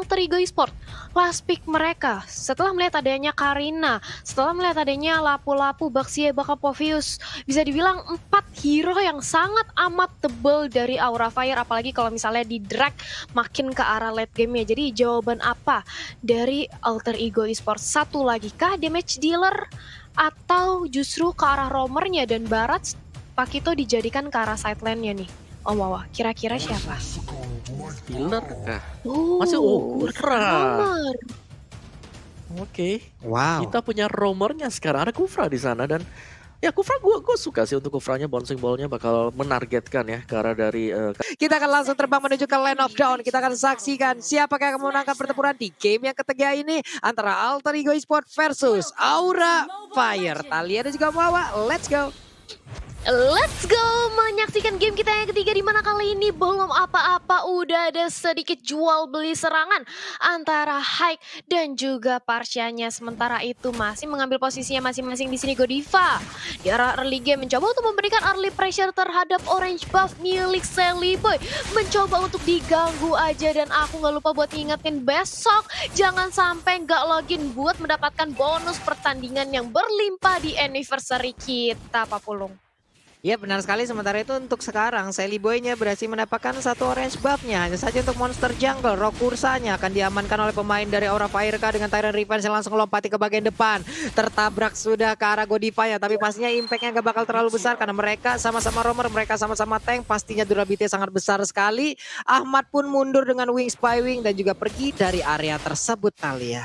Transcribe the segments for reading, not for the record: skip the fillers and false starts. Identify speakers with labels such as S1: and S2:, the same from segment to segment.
S1: Alter Ego Esports. Last pick mereka setelah melihat adanya Karina, setelah melihat adanya Lapu-Lapu, Baxia, Bakapovius, bisa dibilang 4 hero yang sangat amat tebal dari Aura Fire, apalagi kalau misalnya di drag makin ke arah late game ya. Jadi jawaban apa dari Alter Ego Esports? Satu lagi kah damage dealer atau justru ke arah roamernya dan Barat Pakito dijadikan ke arah side lane-nya nih? Om Wawa, kira-kira siapa?
S2: Healer kah?
S1: Oh,
S2: Masih Kufra.
S1: roamer.
S2: Oke.
S3: Wow.
S2: Kita punya roamernya sekarang, ada Kufra di sana dan ya Kufra gue suka sih untuk Kufranya, bouncing ball-nya bakal menargetkan ya ke arah dari
S3: Kita akan langsung terbang menuju ke Land of Dawn. Kita akan saksikan siapakah yang memenangkan pertempuran di game yang ketiga ini antara Alter Ego Esports versus Aura Fire. Talia dan juga Wawa, let's go.
S1: Let's go menyaksikan game kita yang ketiga, di mana kali ini belum apa-apa udah ada sedikit jual beli serangan antara Haik dan juga Parsianya. Sementara itu masih mengambil posisinya masing-masing di sini Godiva. Di arah early game mencoba untuk memberikan early pressure terhadap orange buff milik Sally Boy. Mencoba untuk diganggu aja dan aku nggak lupa buat ngingetin besok jangan sampai nggak login buat mendapatkan bonus pertandingan yang berlimpah di anniversary kita, Pak Pulung.
S3: Ya benar sekali, sementara itu untuk sekarang Sally Boy-nya berhasil mendapatkan satu orange buff-nya. Hanya saja untuk monster jungle, Rock Ursanya akan diamankan oleh pemain dari Aura Fire dengan Tyrant Revenge yang langsung lompati ke bagian depan. Tertabrak sudah ke arah Godiva ya, tapi pastinya impact-nya gak bakal terlalu besar karena mereka sama-sama roamer, mereka sama-sama tank. Pastinya durability sangat besar sekali. Ahmad pun mundur dengan wings by wing dan juga pergi dari area tersebut, Talia.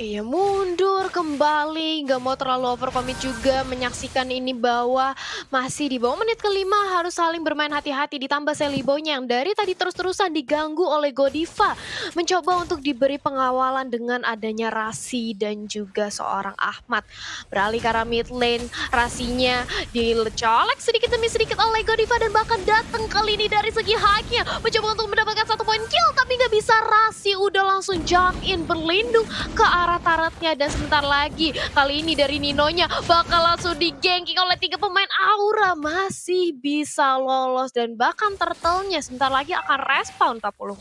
S1: Iya, mundur kembali, nggak mau terlalu overcommit juga, menyaksikan ini bahwa masih di bawah menit kelima harus saling bermain hati-hati, ditambah Sally Boy-nya yang dari tadi terus-terusan diganggu oleh Godiva, mencoba untuk diberi pengawalan dengan adanya Rasi dan juga seorang Ahmad. Beralih ke arah mid lane, Rasinya dicolek sedikit demi sedikit oleh Godiva dan bahkan datang kali ini dari segi hacknya, mencoba untuk mendapatkan 1 poin kill tapi nggak bisa. Rasi udah langsung jump in berlindung ke arah turretnya dan sebentar lagi kali ini dari Ninonya bakal langsung di-ganking oleh 3 pemain Aura. Masih bisa lolos dan bahkan turtle-nya sebentar lagi akan respawn, Pak Puluh.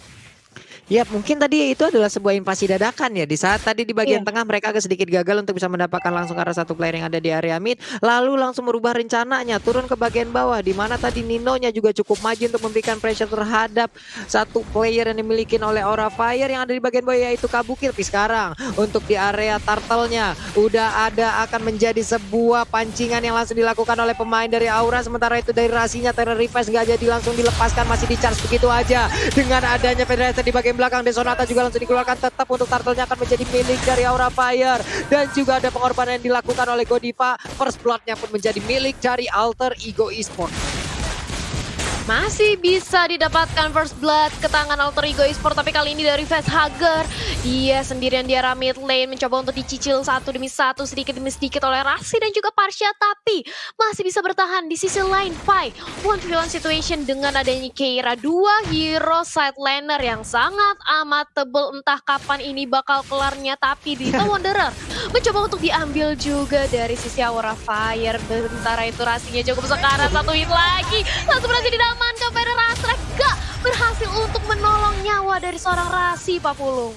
S3: Ya mungkin tadi itu adalah sebuah invasi dadakan ya. Di saat tadi di bagian
S1: Iya.
S3: tengah mereka agak sedikit gagal untuk bisa mendapatkan langsung ke arah satu player yang ada di area mid. Lalu langsung merubah rencananya turun ke bagian bawah. Di mana tadi Ninonya juga cukup maju untuk memberikan pressure terhadap satu player yang dimiliki oleh Aura Fire yang ada di bagian bawah yaitu Kabuki. Tapi sekarang untuk di area turtle-nya udah ada akan menjadi sebuah pancingan yang langsung dilakukan oleh pemain dari Aura. Sementara itu dari Rasinya Terror Revive nggak jadi langsung dilepaskan, masih di-charge begitu aja. Dengan adanya Federation di bagian belakang, Desonata juga langsung dikeluarkan, tetap untuk turtle-nya akan menjadi milik dari Aura Fire. Dan juga ada pengorbanan yang dilakukan oleh Godiva. First blood-nya pun menjadi milik dari Alter Ego Esports.
S1: Masih bisa didapatkan first blood ke tangan Alter Ego Esports, tapi kali ini dari Facehugger. Dia sendirian di arah mid lane mencoba untuk dicicil satu demi satu, sedikit demi sedikit oleh Rasi dan juga Parsia, tapi masih bisa bertahan. Di sisi lain, Pai 1v1 situation dengan adanya Keira, 2 hero side laner yang sangat amat tebel. Entah kapan ini bakal kelarnya, tapi Dita Wanderer mencoba untuk diambil juga dari sisi Aura Fire. Sementara itu Rasinya cukup sekarang, 1 hit lagi, langsung berhasil diamankan. Federasi gak berhasil untuk menolong nyawa dari seorang Rasi, Pak Pulung.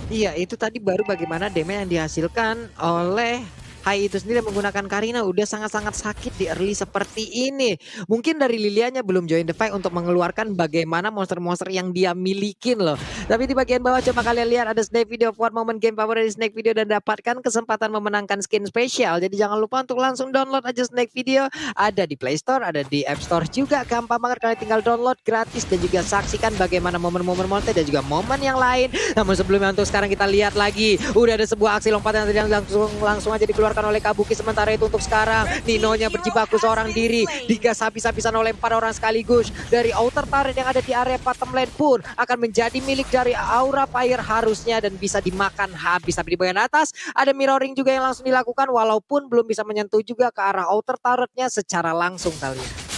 S3: Iya, itu tadi baru bagaimana damage yang dihasilkan oleh Hai itu sendiri menggunakan Karina udah sangat-sangat sakit di early seperti ini. Mungkin dari Lilianya belum join the fight untuk mengeluarkan bagaimana monster-monster yang dia milikin loh. Tapi di bagian bawah coba kalian lihat ada Snake Video What Moment Game Power dari Snake Video dan dapatkan kesempatan memenangkan skin spesial. Jadi jangan lupa untuk langsung download aja Snake Video. Ada di Play Store, ada di App Store juga. Gampang banget, kalian tinggal download gratis dan juga saksikan bagaimana momen-momen monster dan juga momen yang lain. Namun sebelumnya untuk sekarang kita lihat lagi. Udah ada sebuah aksi lompat yang langsung aja dikeluarkan oleh Kabuki. Sementara itu untuk sekarang Ninonya berjibaku seorang diri, digas habis-habisan oleh 4 orang sekaligus. Dari outer turret yang ada di area bottom lane pun akan menjadi milik dari Aura Fire harusnya dan bisa dimakan habis. Tapi di bagian atas ada mirroring juga yang langsung dilakukan walaupun belum bisa menyentuh juga ke arah outer turretnya secara langsung kalian.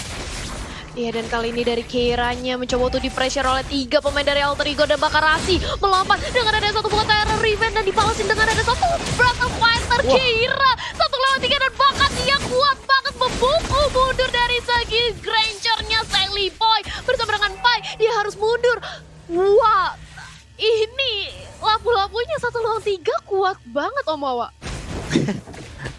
S1: Iya, dan kali ini dari Keiranya mencoba untuk di-pressure oleh 3 pemain dari Alter Ego dan bakal Rasi melompat dengan ada satu buah Terror Revenge dan dibalasin dengan ada satu Breath of Fighter. Keira 1 lawan 3 dan bahkan dia kuat banget membuku mundur dari segi Granger-nya Sally Boy bersama dengan Pai. Dia harus mundur. Wah, ini lapu-lapunya satu lawan 3 kuat banget Om Wawa.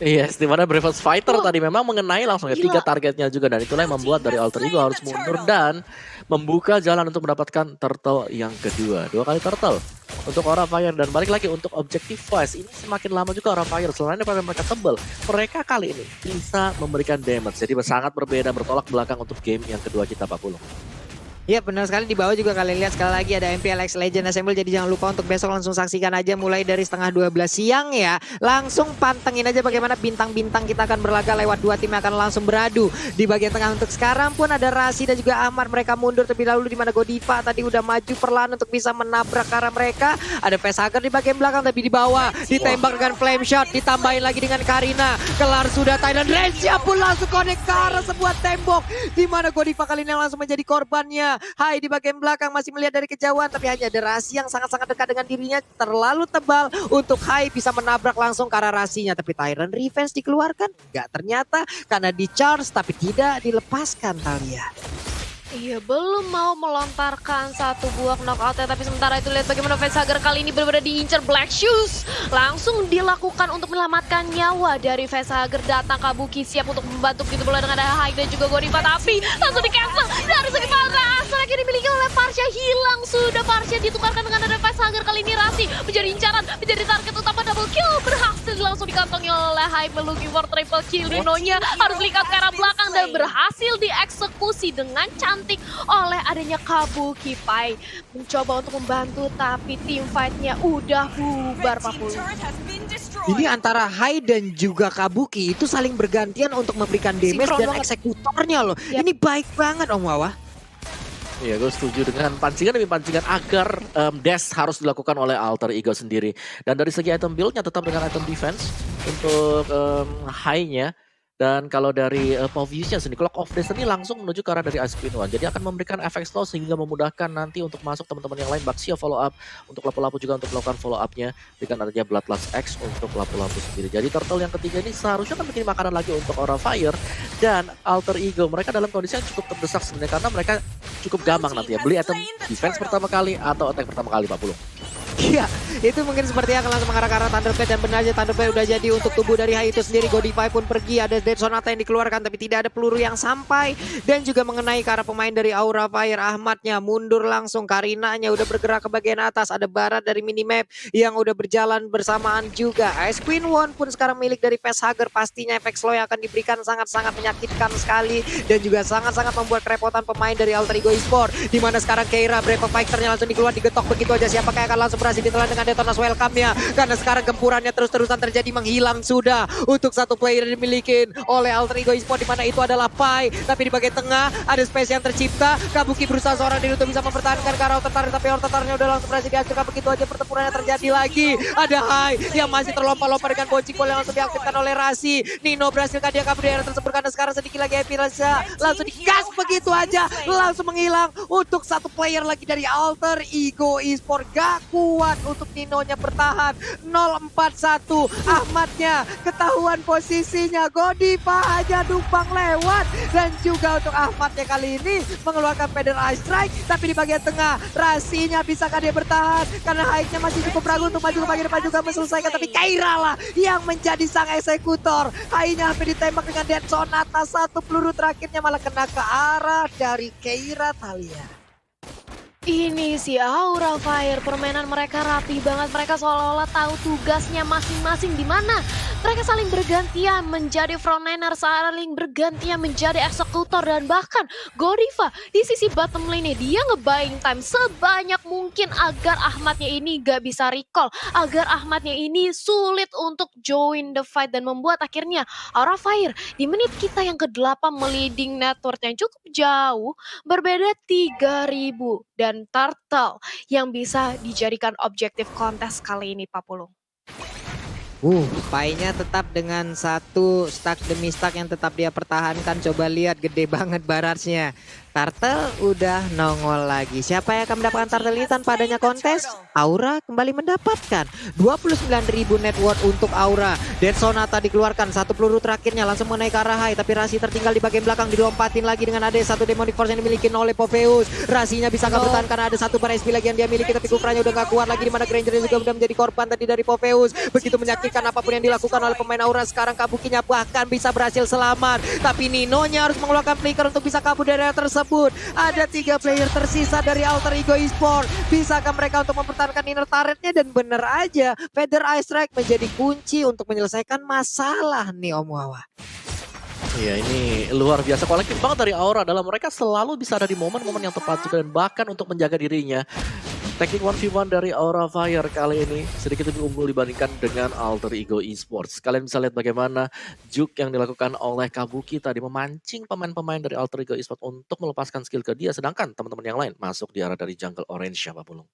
S2: Yes, dimana Bravest Fighter tadi memang mengenai langsung ya 3
S1: Gila.
S2: targetnya juga. Dan itulah yang membuat dari Alter Ego harus mundur dan membuka jalan untuk mendapatkan turtle yang kedua. 2 kali turtle untuk Aura Fire. Dan balik lagi untuk Objective Voice. Ini semakin lama juga Aura Fire. Selain daripada mereka tebal, mereka kali ini bisa memberikan damage. Jadi sangat berbeda, bertolak belakang untuk game yang kedua kita 40.
S3: Ya benar sekali, di bawah juga kalian lihat sekali lagi ada MPLX Legend Assemble. Jadi jangan lupa untuk besok langsung saksikan aja mulai dari setengah 12 siang ya. Langsung pantengin aja bagaimana bintang-bintang kita akan berlaga lewat 2 tim yang akan langsung beradu. Di bagian tengah untuk sekarang pun ada Rasi dan juga Ahmad. Mereka mundur terlebih dahulu di mana Godiva tadi udah maju perlahan untuk bisa menabrak ke arah mereka. Ada Facehugger di bagian belakang tapi di bawah ditembak dengan flame shot. Ditambahin lagi dengan Karina. Kelar sudah Thailand. Rencia pun langsung connect ke arah sebuah tembok. Di mana Godiva kali ini langsung menjadi korbannya. Hai di bagian belakang masih melihat dari kejauhan tapi hanya ada Rasi yang sangat-sangat dekat dengan dirinya, terlalu tebal untuk Hai bisa menabrak langsung ke arah Rasinya. Tapi Tyrant Revenge dikeluarkan? Enggak, ternyata karena di charge tapi tidak dilepaskan Thalia.
S1: Iya, belum mau melontarkan satu buah knockout-nya, tapi sementara itu lihat bagaimana Facehugger kali ini benar-benar diincar Black Shoes. Langsung dilakukan untuk menyelamatkan nyawa dari Facehugger. Datang Kabuki siap untuk membantu begitu pula dengan ada Hai dan juga Godiva, tapi langsung di-cancel dari segi Fazra. Asal yang dimiliki oleh Parsha hilang sudah. Parsha ditukarkan dengan ada Facehugger kali ini. Rasi menjadi incaran, menjadi target utama double kill. Berhasil langsung dikantongi oleh Hai, looking for triple kill. Ninonya harus lihat ke arah belakang dan berhasil dieksekusi dengan cantik oleh adanya Kabuki. Pai mencoba untuk membantu tapi tim fight-nya udah bubar 40.
S3: Ini antara Hai dan juga Kabuki itu saling bergantian untuk memberikan damage
S1: Sinkron
S3: dan
S1: banget.
S3: eksekutornya loh.
S1: Yap.
S3: Ini baik banget Om Wawa.
S2: Iya, gue setuju dengan pancingan demi pancingan agar dash harus dilakukan oleh Alter Ego sendiri. Dan dari segi item build-nya tetap dengan item defense untuk high-nya. Dan kalau dari Povius-nya sendiri, Clock of Destiny langsung menuju ke arah dari Ice Queen One. Jadi akan memberikan efek slow sehingga memudahkan nanti untuk masuk teman-teman yang lain. Baxia follow up, untuk lapu-lapu juga untuk melakukan follow up-nya. Dengan adanya Bloodlust X untuk lapu-lapu sendiri. Jadi turtle yang ketiga ini seharusnya kan bikin makanan lagi untuk Aura Fire dan Alter Ego. Mereka dalam kondisi yang cukup terdesak sebenarnya karena mereka cukup gampang nanti ya. Beli item defense pertama kali atau attack pertama kali 40.
S3: Iya, itu mungkin seperti akan langsung mengarah ke arah Thunderblade dan benar aja Thunderblade udah jadi untuk tubuh dari Hai itu sendiri. Godiva pun pergi, ada Dead Sonata yang dikeluarkan tapi tidak ada peluru yang sampai dan juga mengenai ke arah pemain dari Aura Fire. Ahmadnya mundur langsung, Karinanya udah bergerak ke bagian atas, ada Barat dari minimap yang udah berjalan bersamaan juga. Ice Queen One pun sekarang milik dari Facehugger, pastinya efek slow yang akan diberikan sangat-sangat menyakitkan sekali dan juga sangat-sangat membuat kerepotan pemain dari Alter Ego Esport. Di mana sekarang Keira Brave Fighter-nya langsung dikeluar, digetok begitu aja. Siapakah yang akan langsung berhasil ditelan dengan Detonas welcome-nya karena sekarang gempurannya terus-terusan terjadi, menghilang sudah untuk satu player yang dimiliki oleh Alter Ego Esport di mana itu adalah Pai. Tapi di bagian tengah ada space yang tercipta. Kabuki berusaha seorang diri untuk bisa mempertahankan ke arah Otatar tapi Otatarnya udah langsung berhasil dihancurkan. Begitu aja pertempurannya terjadi lagi. Ada Hai yang masih terlompat-lompat dengan bouncing ball yang langsung diaktifkan oleh Rasi. Nino berhasil dia kabur dari area tersebut karena sekarang sedikit lagi Happy Rasa langsung digas begitu aja, langsung menghilang untuk satu player lagi dari Alter Ego Esport. Gak kuat untuk Ninonya bertahan. 0-4-1 Ahmadnya ketahuan posisinya, Godiva hanya numpang lewat dan juga untuk Ahmadnya kali ini mengeluarkan Feather Ice Strike. Tapi di bagian tengah Rasinya bisakah dia bertahan karena Haiknya masih cukup ragu untuk maju ke bagian depan juga menyelesaikan, tapi Keira lah yang menjadi sang eksekutor. Haiknya hampir ditembak dengan Dead Sonata, satu peluru terakhirnya malah kena ke arah dari Keira Thalia.
S1: Ini si Aura Fire, permainan mereka rapi banget. Mereka seolah-olah tahu tugasnya masing-masing di mana. Mereka saling bergantian menjadi frontliner, saling bergantian menjadi eksekutor, dan bahkan Godiva di sisi bottom lane dia nge-buying time sebanyak mungkin agar Ahmadnya ini gak bisa recall, agar Ahmadnya ini sulit untuk join the fight dan membuat akhirnya Aura Fire di menit kita yang ke-8 meliding network yang cukup jauh, berbeda 3.000 dan Turtle yang bisa dijadikan objektif kontes kali ini, Pak Pulung.
S3: Painya tetap dengan satu stack demi stack yang tetap dia pertahankan. Coba lihat gede banget barasnya. Turtle udah nongol lagi. Siapa yang akan mendapatkan Turtle ini tanpa adanya kontes? Aura kembali mendapatkan 29.000 net worth untuk Aura. Dead Sonata dikeluarkan, satu peluru terakhirnya langsung mengenai ke arah Hai, tapi Rasi tertinggal di bagian belakang, dilompatin lagi dengan ada satu Demonic Force yang dimiliki oleh Popheus. Rasinya bisa bertahan karena ada satu bar SP lagi yang dia miliki, tapi Kufranya udah gak kuat lagi, di mana Granger juga udah menjadi korban tadi dari Popheus. Begitu menyakitkan apapun yang dilakukan oleh pemain Aura. Sekarang Kabukinya bahkan bisa berhasil selamat, tapi Ninonya harus mengeluarkan flicker untuk bisa kabur dari area tersebut. Ada 3 player tersisa dari Alter Ego Esports. Bisakah mereka untuk mempertahankan inner turretnya? Dan bener aja, Feather Eye Strike menjadi kunci untuk menyelesaikan masalah nih Om Wawa.
S2: Iya, ini luar biasa kolektif banget dari Aura. Dalam mereka selalu bisa ada di momen-momen yang tepat juga, dan bahkan untuk menjaga dirinya. Teknik 1v1 dari Aura Fire kali ini sedikit lebih unggul dibandingkan dengan Alter Ego Esports. Kalian bisa lihat bagaimana juke yang dilakukan oleh Kabuki tadi memancing pemain-pemain dari Alter Ego Esports untuk melepaskan skill ke dia. Sedangkan teman-teman yang lain masuk di arah dari jungle orange siapa Pulung.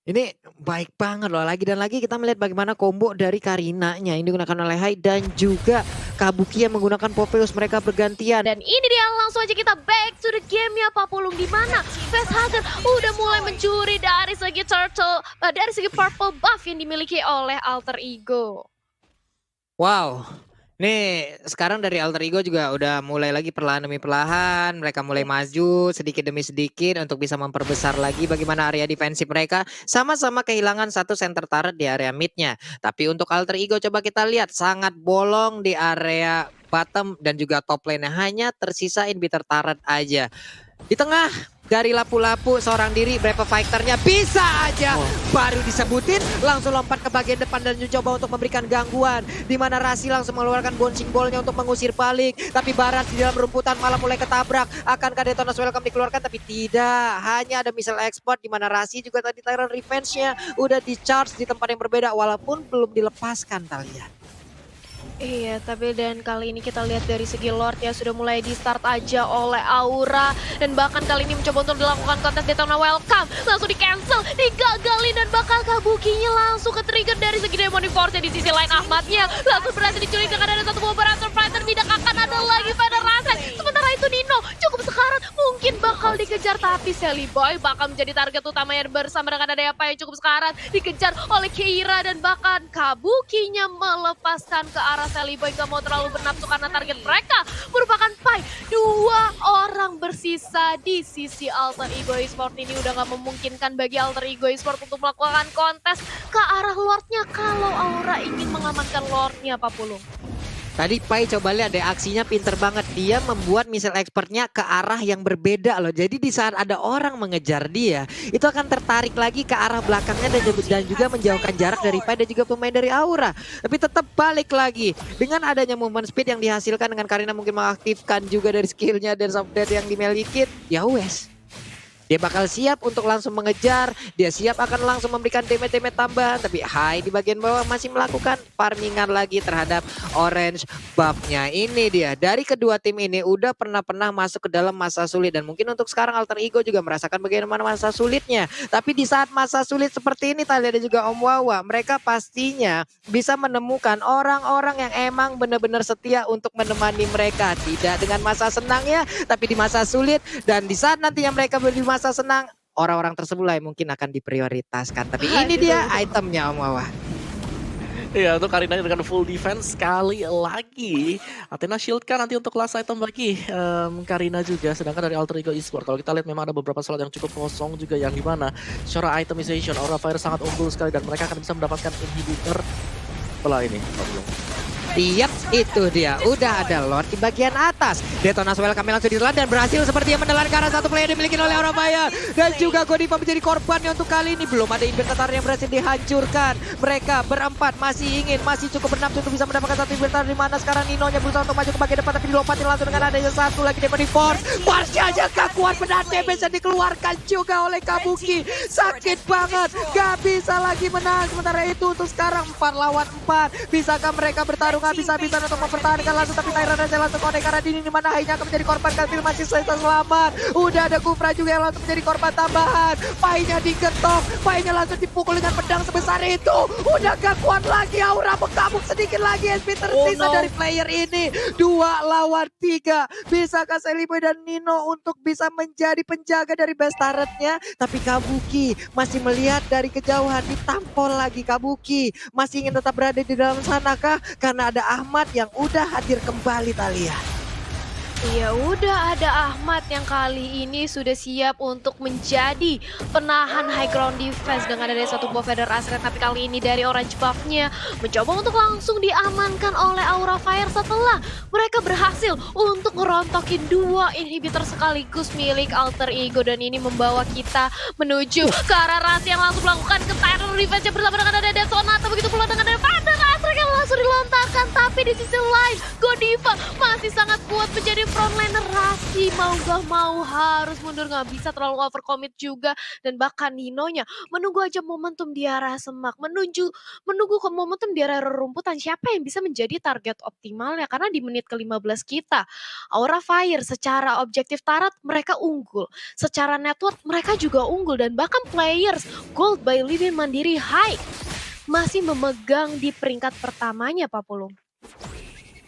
S3: Ini baik banget loh, lagi dan lagi kita melihat bagaimana combo dari Karinanya ini digunakan oleh Hai dan juga Kabuki yang menggunakan Popheus, mereka bergantian.
S1: Dan ini dia, langsung aja kita back to the game ya Pak Pulung, di mana Facehugger udah mulai mencuri dari segi turtle, dari segi purple buff yang dimiliki oleh Alter Ego.
S3: Wow. Nih sekarang dari Alter Ego juga udah mulai lagi perlahan demi perlahan mereka mulai maju sedikit demi sedikit untuk bisa memperbesar lagi bagaimana area defensif mereka. Sama-sama kehilangan satu center turret di area midnya. Tapi untuk Alter Ego coba kita lihat sangat bolong di area bottom dan juga top lane-nya, hanya tersisa inhibitor turret aja. Di tengah dari lapu-lapu seorang diri Brave Fighter-nya bisa aja baru disebutin langsung lompat ke bagian depan dan coba untuk memberikan gangguan, di mana Rasi langsung mengeluarkan bouncing ball-nya untuk mengusir balik, tapi Barat di dalam rumputan malah mulai ketabrak. Akankah Detona's Welcome dikeluarkan? Tapi tidak, hanya ada missile export, di mana Rasi juga tadi Tyrant Revenge-nya udah di charge di tempat yang berbeda walaupun belum dilepaskan Talia.
S1: Iya, tapi dan kali ini kita lihat dari segi Lord ya sudah mulai di start aja oleh Aura, dan bahkan kali ini mencoba untuk dilakukan kontes Daytona Welcome, langsung di cancel, digagalin, dan bakal Kabukinya langsung ke trigger dari segi Demonic Force di sisi lain. Ahmadnya langsung berhasil diculik dengan ada satu operator fighter, tidak akan ada lagi pada rasa. Sementara itu Nino cukup sekarat, mungkin bakal dikejar, tapi Sally Boy bakal menjadi target utamanya bersama dengan ada apa yang cukup sekarat, dikejar oleh Keira, dan bahkan Kabukinya melepaskan ke arah Sally Boy. Gak mau terlalu bernafsu karena target mereka merupakan Pai. 2 orang bersisa di sisi Alter Ego Esports. Ini udah gak memungkinkan bagi Alter Ego Esports untuk melakukan kontes ke arah Lordnya kalau Aura ingin mengamankan Lordnya Pak Pulung.
S3: Tadi Pai coba lihat deh, aksinya pinter banget. Dia membuat missile expertnya ke arah yang berbeda loh. Jadi di saat ada orang mengejar dia, itu akan tertarik lagi ke arah belakangnya dan juga menjauhkan jarak dari Pai dan juga pemain dari Aura. Tapi tetap balik lagi. Dengan adanya movement speed yang dihasilkan dengan Karina mungkin mengaktifkan juga dari skillnya dan software yang dimiliki, ya wes. Dia bakal siap untuk langsung mengejar, dia siap akan langsung memberikan damage tambahan. Tapi Hai di bagian bawah masih melakukan farmingan lagi terhadap orange buff-nya. Ini dia, dari kedua tim ini udah pernah masuk ke dalam masa sulit. Dan mungkin untuk sekarang Alter Ego juga merasakan bagaimana masa sulitnya. Tapi di saat masa sulit seperti ini, Talia dan juga Om Wawa, mereka pastinya bisa menemukan orang-orang yang emang benar-benar setia untuk menemani mereka. Tidak dengan masa senangnya, tapi di masa sulit. Dan di saat nantinya mereka di masa senang, orang-orang tersebut lah mungkin akan diprioritaskan. Tapi ini dia itemnya Om Wawa.
S2: Iya, untuk Karina dengan full defense sekali lagi. Athena shield kan nanti untuk last item bagi Karina juga. Sedangkan dari Alter Ego Esports, kalau kita lihat memang ada beberapa slot yang cukup kosong juga, yang dimana secara itemization Aura Fire sangat unggul sekali, dan mereka akan bisa mendapatkan inhibitor setelah ini.
S3: Yap, itu dia. Udah ada Lord di bagian atas. Detona's Welcome langsung ditelan dan berhasil sepertinya menelan ke arah satu player dimiliki oleh Aura Fire. Dan juga Godiva menjadi korbannya untuk kali ini. Belum ada inverter yang berhasil dihancurkan. Mereka berempat masih cukup bernafsu untuk bisa mendapatkan satu inverter, di mana sekarang Ninonya berusaha untuk maju ke bagian depan, tapi dilompatin langsung dengan adanya satu lagi Demonic Force. Marsha aja gak kuat, benar damage yang dikeluarkan juga oleh Kabuki. Sakit banget, gak bisa lagi menang. Sementara itu untuk sekarang 4 lawan 4. Bisakah mereka bertarung habis-habisan untuk mempertahankan langsung, tapi Tyron aja langsung konek karena dini, di mana Hai-nya akan menjadi korban. Kastil masih selesai selamat. Udah ada Kufra juga yang langsung menjadi korban tambahan. Pai-nya diketok, Fai-nya langsung dipukul dengan pedang sebesar itu. Udah gak kuat lagi, Aura mengamuk sedikit lagi. SP tersisa dari player ini. 2 lawan 3. Bisakah Celiboy dan Nino untuk bisa menjadi penjaga dari base turret-nya? Tapi Kabuki masih melihat dari kejauhan, ditampol lagi Kabuki. Masih ingin tetap berada di dalam sana kah? Karena ada Ahmad yang udah hadir kembali, Thalia.
S1: Ya udah, ada Ahmad yang kali ini sudah siap untuk menjadi penahan high ground defense dengan ada satu buff Feather Asret, tapi kali ini dari orange buff-nya mencoba untuk langsung diamankan oleh Aura Fire setelah mereka berhasil untuk ngerontokin 2 inhibitor sekaligus milik Alter Ego, dan ini membawa kita menuju ke arah Rasi yang langsung melakukan ke Tyrant Revenge bersama dengan ada Sonata, begitu pula dengan ada Feather Asret yang langsung dilontarkan, tapi di sisi lain Godiva masih sangat kuat menjadi frontliner. Rasi mau gak mau harus mundur, gak bisa terlalu overcommit juga, dan bahkan Ninonya menunggu aja momentum di arah semak, menunggu ke momentum di arah rerumputan, siapa yang bisa menjadi target optimalnya, karena di menit ke-15 kita Aura Fire secara objektif tarat mereka unggul, secara network mereka juga unggul, dan bahkan players Gold by Livin Mandiri High masih memegang di peringkat pertamanya, Pak Pulung.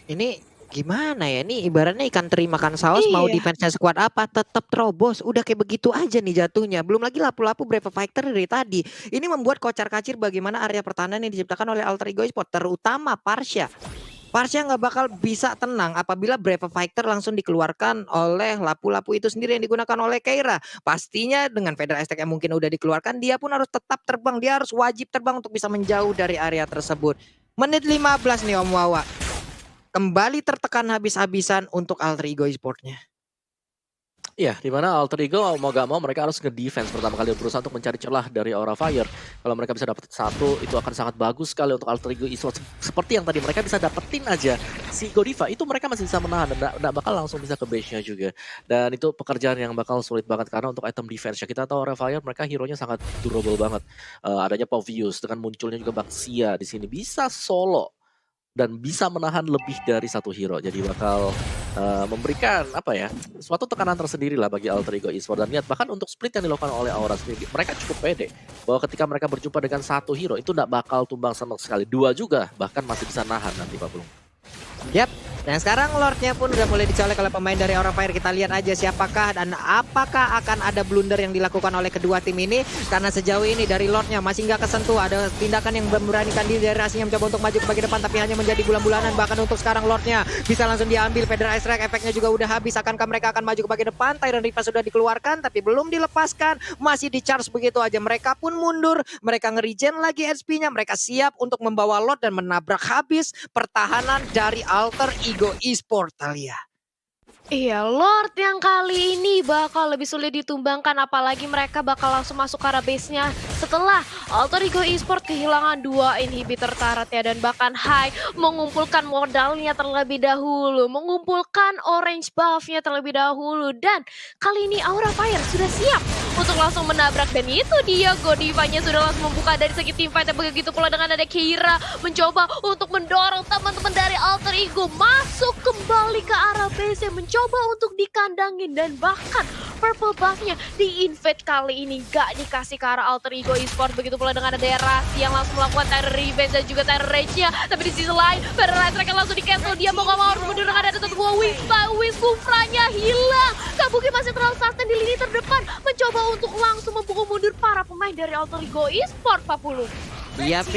S3: Ini gimana ya, ini ibaratnya ikan teri makan saus. Mau
S1: Iya.
S3: defense-nya sekuat apa tetap terobos. Udah kayak begitu aja nih jatuhnya. Belum lagi lapu-lapu Brave Fighter dari tadi. Ini membuat kocar-kacir bagaimana area pertahanan yang diciptakan oleh Alter Ego Esports, terutama Parsha. Parsha nggak bakal bisa tenang apabila Brave Fighter langsung dikeluarkan oleh lapu-lapu itu sendiri yang digunakan oleh Keira. Pastinya dengan Feather Aztec yang mungkin udah dikeluarkan, dia pun harus tetap terbang. Dia harus wajib terbang untuk bisa menjauh dari area tersebut. Menit 15 nih Om Wawa. Kembali tertekan habis-habisan untuk Alter Ego Esports-nya.
S2: Iya, dimana Alter Ego mau gak mau mereka harus nge-defense pertama kali, berusaha untuk mencari celah dari Aura Fire. Kalau mereka bisa dapetin 1, itu akan sangat bagus sekali untuk Alter Ego Esports. Seperti yang tadi mereka bisa dapetin aja si Godiva, itu mereka masih bisa menahan dan gak bakal langsung bisa ke base-nya juga. Dan itu pekerjaan yang bakal sulit banget karena untuk item defense ya, kita tahu Aura Fire mereka hero-nya sangat durable banget. Adanya Povius dengan munculnya juga Baxia di sini bisa solo dan bisa menahan lebih dari 1 hero, jadi bakal memberikan apa ya, suatu tekanan tersendiri lah bagi Alter Ego Esports. Dan lihat bahkan untuk split yang dilakukan oleh Aura sendiri, mereka cukup pede bahwa ketika mereka berjumpa dengan 1 hero itu tidak bakal tumbang sama sekali, 2 juga bahkan masih bisa nahan nanti Pak Pulung.
S3: Yap, dan sekarang Lordnya pun udah mulai dicolek oleh pemain dari Aura Fire. Kita lihat aja siapakah dan apakah akan ada blunder yang dilakukan oleh kedua tim ini. Karena sejauh ini dari Lordnya masih nggak kesentuh. Ada tindakan yang memberanikan diri dari Rasi yang mencoba untuk maju ke bagian depan, tapi hanya menjadi bulan-bulanan. Bahkan untuk sekarang Lordnya bisa langsung diambil. Feather Ice Strike efeknya juga udah habis. Akankah mereka akan maju ke bagian depan? Tyrant Riva sudah dikeluarkan tapi belum dilepaskan. Masih di charge begitu aja. Mereka pun mundur. Mereka nge-regen lagi HP-nya. Mereka siap untuk membawa Lord dan menabrak habis pertahanan dari Alter Ego Esports, Thalia.
S1: Iya, Lord yang kali ini bakal lebih sulit ditumbangkan, apalagi mereka bakal langsung masuk ke arah base-nya setelah Alter Ego Esports kehilangan 2 inhibitor turret ya, dan bahkan High mengumpulkan modalnya terlebih dahulu, mengumpulkan orange buff-nya terlebih dahulu, dan kali ini Aura Fire sudah siap untuk langsung menabrak, dan itu dia Godivanya sudah langsung membuka dari segi teamfight. Begitu pula dengan ada Keira mencoba untuk mendorong teman-teman dari Alter Ego masuk kembali ke arah base, mencoba untuk dikandangin, dan bahkan purple buff-nya di-invade kali ini gak dikasih ke arah Alter Ego Esports. Begitu pula dengan ada Rasi yang langsung melakukan Tyrant Revenge dan juga Tyrant Rage-nya, tapi di sisi lain Feather Ice Strike langsung di-cancel. Dia mau gak mau harus mundur dengan ada satu buah Wings Kufranya hilang. Kabuki masih terlalu sustain di lini terdepan, mencoba untuk langsung memukul mundur para pemain dari Alter Ego Esports, Pak Pulung.
S3: Yap.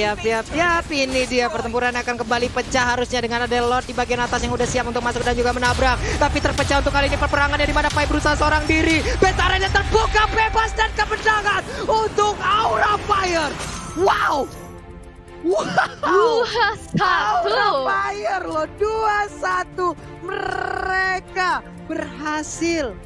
S3: Ini dia pertempuran akan kembali pecah harusnya dengan ada Lord di bagian atas yang udah siap untuk masuk dan juga menabrak. Tapi terpecah untuk kali ini perperangannya di mana Pai berusaha seorang diri. Betarannya terbuka bebas dan kemenangan untuk Aura Fire. Wow.
S1: 2-1.
S3: Aura Fire loh, 2-1. Mereka berhasil